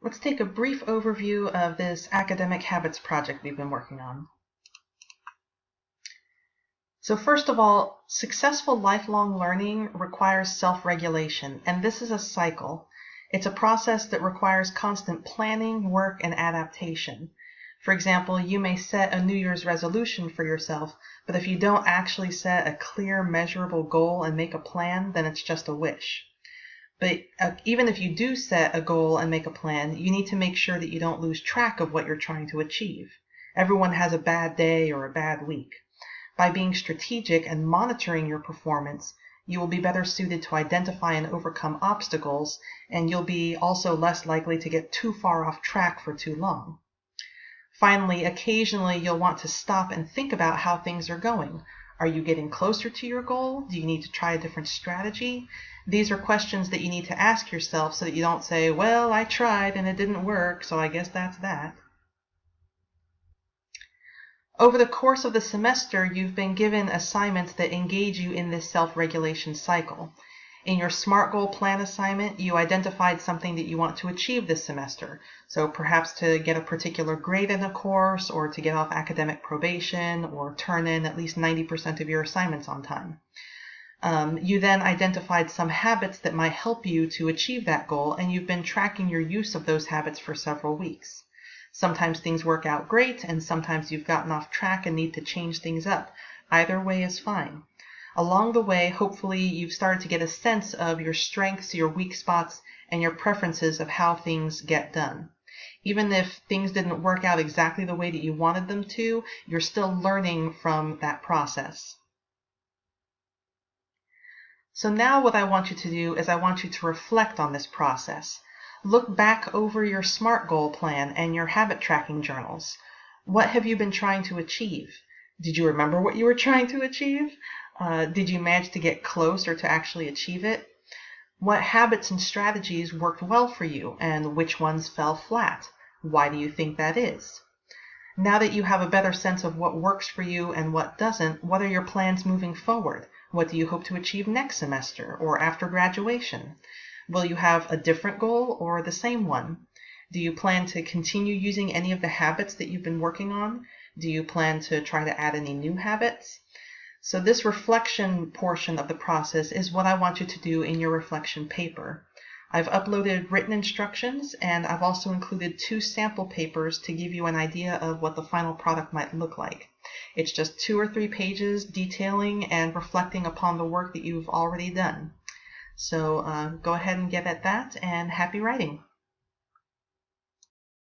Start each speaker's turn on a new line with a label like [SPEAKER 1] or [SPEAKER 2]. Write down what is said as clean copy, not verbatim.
[SPEAKER 1] Let's take a brief overview of this academic habits project we've been working on. So first of all, successful lifelong learning requires self-regulation, and this is a cycle. It's a process that requires constant planning, work, and adaptation. For example, you may set a New Year's resolution for yourself, but if you don't actually set a clear, measurable goal and make a plan, then it's just a wish. But even if you do set a goal and make a plan, you need to make sure that you don't lose track of what you're trying to achieve. Everyone has a bad day or a bad week. By being strategic and monitoring your performance, you will be better suited to identify and overcome obstacles, and you'll be also less likely to get too far off track for too long. Finally, occasionally you'll want to stop and think about how things are going. Are you getting closer to your goal? Do you need to try a different strategy? These are questions that you need to ask yourself so that you don't say, well, I tried and it didn't work, so I guess that's that. Over the course of the semester, you've been given assignments that engage you in this self-regulation cycle. In your SMART goal plan assignment, you identified something that you want to achieve this semester. So perhaps to get a particular grade in a course, or to get off academic probation, or turn in at least 90% of your assignments on time. You then identified some habits that might help you to achieve that goal, and you've been tracking your use of those habits for several weeks. Sometimes things work out great, and sometimes you've gotten off track and need to change things up. Either way is fine. Along the way, hopefully you've started to get a sense of your strengths, your weak spots, and your preferences of how things get done. Even if things didn't work out exactly the way that you wanted them to, you're still learning from that process. So now what I want you to do is I want you to reflect on this process. Look back over your SMART goal plan and your habit tracking journals. What have you been trying to achieve? Did you remember what you were trying to achieve? Did you manage to get close or to actually achieve it? What habits and strategies worked well for you and which ones fell flat? Why do you think that is? Now that you have a better sense of what works for you and what doesn't, what are your plans moving forward? What do you hope to achieve next semester or after graduation? Will you have a different goal or the same one? Do you plan to continue using any of the habits that you've been working on? Do you plan to try to add any new habits? So this reflection portion of the process is what I want you to do in your reflection paper. I've uploaded written instructions, and I've also included 2 sample papers to give you an idea of what the final product might look like. It's just 2 or 3 pages detailing and reflecting upon the work that you've already done. So go ahead and get at that, and happy writing.